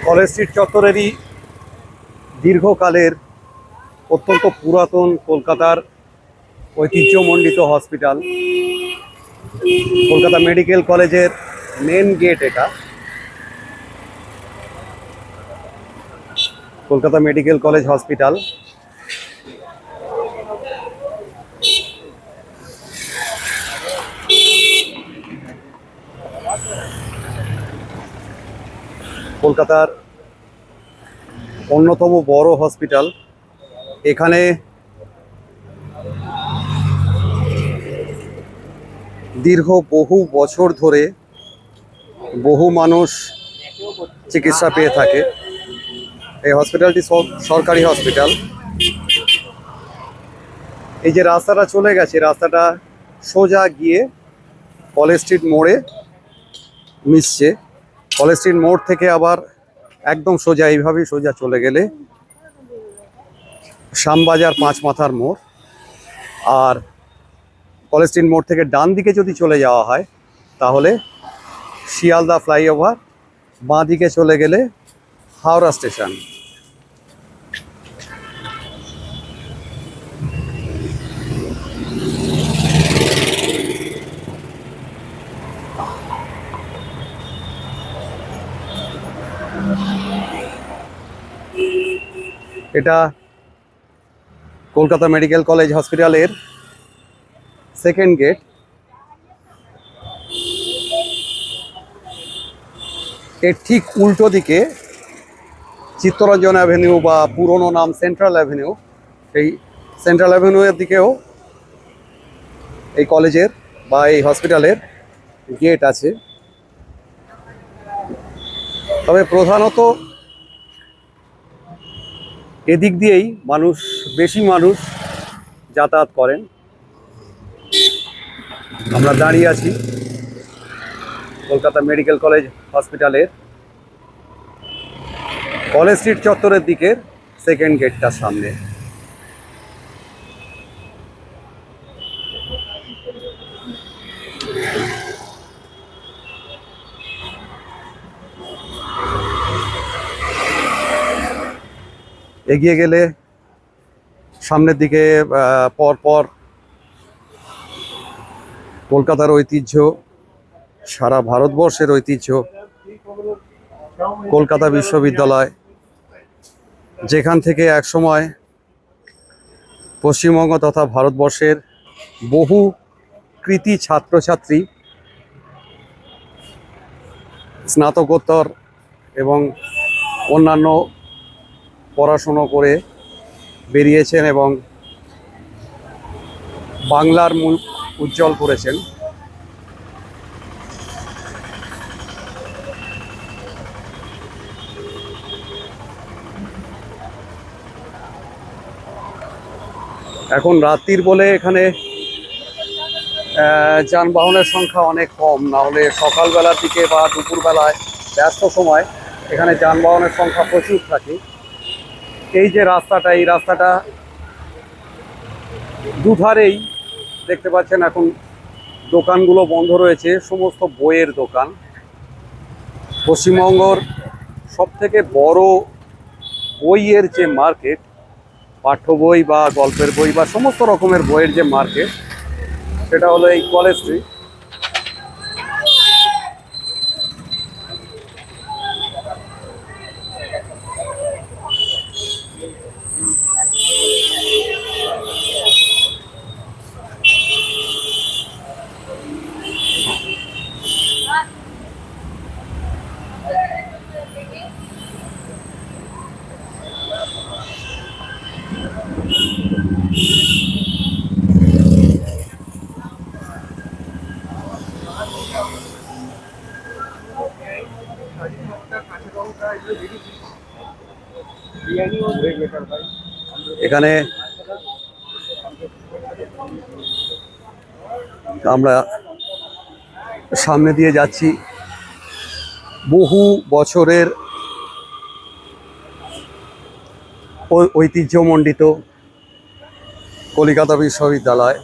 College street চত্বরেরই দীর্ঘকালের অত্যন্ত পুরাতন কলকাতার ঐতিহ্যমণ্ডিত হসপিটাল, কলকাতা মেডিকেল কলেজের মেন গেট। এটা কলকাতা মেডিকেল কলেজ হসপিটাল। কলকাতার অন্যতম বড় হসপিটাল। এখানে দীর্ঘ বহু বছর ধরে বহু মানুষ চিকিৎসা পেয়ে থাকে। এই হসপিটালটি সরকারি হসপিটাল। এই যে রাস্তাটা চলে গেছে, রাস্তাটা সোজা গিয়ে কলেজ স্ট্রিট মোড়ে মিশছে। কলেজ স্ট্রিট মোড় থেকে আবার একদম সোজা এইভাবেই সোজা চলে গেলে শ্যামবাজার পাঁচ মাথার মোড়। আর কলেজ স্ট্রিট মোড় থেকে ডান দিকে যদি চলে যাওয়া হয় তাহলে শিয়ালদা ফ্লাইওভার, বাঁ দিকে চলে গেলে হাওড়া স্টেশন। এটা কলকাতা মেডিকেল কলেজ হসপিটালের সেকেন্ড গেট। এর ঠিক উল্টো দিকে চিত্তরঞ্জন অ্যাভিনিউ বা পুরনো নাম সেন্ট্রাল অ্যাভিনিউ, এই সেন্ট্রাল অ্যাভিনিউয়ের দিকেও এই কলেজের বা এই হসপিটালের গেট আছে। তবে প্রধানত এদিক দিয়েই বেশি মানুষ যাতায়াত করেন। আমরা দাঁড়িয়ে আছি কলকাতা মেডিকেল কলেজ হসপিটালের কলেজ স্ট্রিট চত্বরের দিকের সেকেন্ড গেটটার সামনে। এগিয়ে গেলে সামনের দিকে পরপর কলকাতার ঐতিহ্য, সারা ভারতবর্ষের ঐতিহ্য কলকাতা বিশ্ববিদ্যালয়, যেখান থেকে একসময় পশ্চিমবঙ্গ তথা ভারতবর্ষের বহু কৃতি ছাত্রছাত্রী স্নাতকোত্তর এবং অন্যান্য পড়াশুনো করে বেরিয়েছেন এবং বাংলার মুখ উজ্জ্বল করেছেন। এখন রাত্রির বলে এখানে যানবাহনের সংখ্যা অনেক কম, না হলে সকালবেলার দিকে বা দুপুরবেলায় ব্যস্ত সময় এখানে যানবাহনের সংখ্যা প্রচুর থাকে। এই যে রাস্তাটা, এই রাস্তাটা দুধারেই দেখতে পাচ্ছেন এখন দোকানগুলো বন্ধ রয়েছে, সমস্ত বইয়ের দোকান। পশ্চিমবঙ্গর সবথেকে বড় বইয়ের যে মার্কেট, পাঠ্য বই বা গল্পের বই বা সমস্ত রকমের বইয়ের যে মার্কেট, সেটা হলো এই কলেজ স্ট্রিট। এখানে আমরা সামনে দিয়ে যাচ্ছি বহু বছরের ঐতিহ্যমণ্ডিত কলকাতা বিশ্ববিদ্যালয়।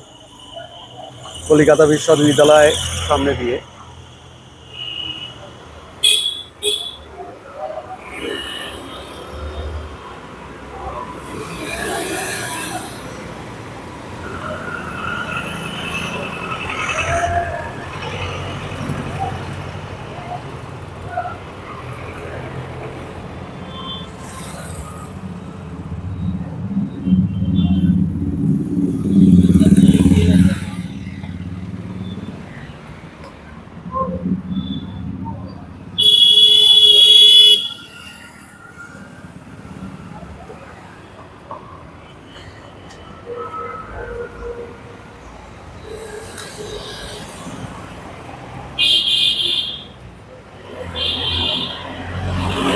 কলকাতা বিশ্ববিদ্যালয় সামনে দিয়ে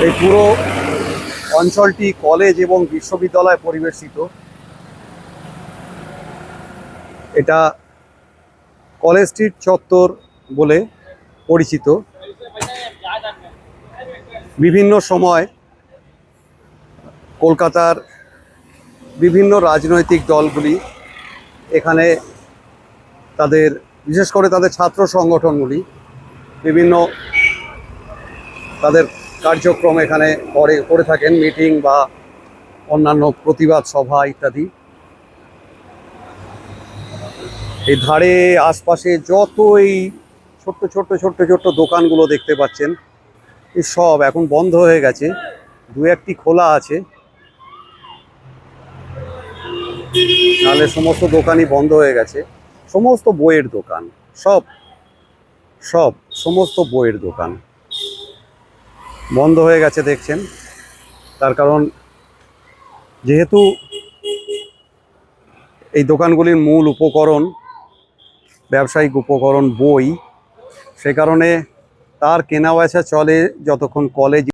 এই পুরো অঞ্চলটি কলেজ এবং বিশ্ববিদ্যালয় পরিবেষ্টিত। এটা কলেজ স্ট্রিট চত্বর বলে পরিচিত। বিভিন্ন সময় কলকাতার বিভিন্ন রাজনৈতিক দলগুলি এখানে তাদের, বিশেষ করে তাদের ছাত্র সংগঠনগুলি বিভিন্ন তাদের কার্যক্রম এখানে করে থাকেন, মিটিং বা অন্যান্য প্রতিবাদ সভা ইত্যাদি। এই ধারে আশপাশে যত এই ছোট্ট ছোট্ট ছোট্ট ছোট্ট দোকানগুলো দেখতে পাচ্ছেন, এই সব এখন বন্ধ হয়ে গেছে, দু একটি খোলা আছে, নাহলে সমস্ত দোকানই বন্ধ হয়ে গেছে। সমস্ত বইয়ের দোকান, সব সব সমস্ত বইয়ের দোকান বন্ধ হয়ে গেছে দেখছেন। তার কারণ যেহেতু এই দোকানগুলির মূল উপকরণ, ব্যবসায়িক উপকরণ বই, সে কারণে তার কেনা বেচা চলে যতক্ষণ কলেজ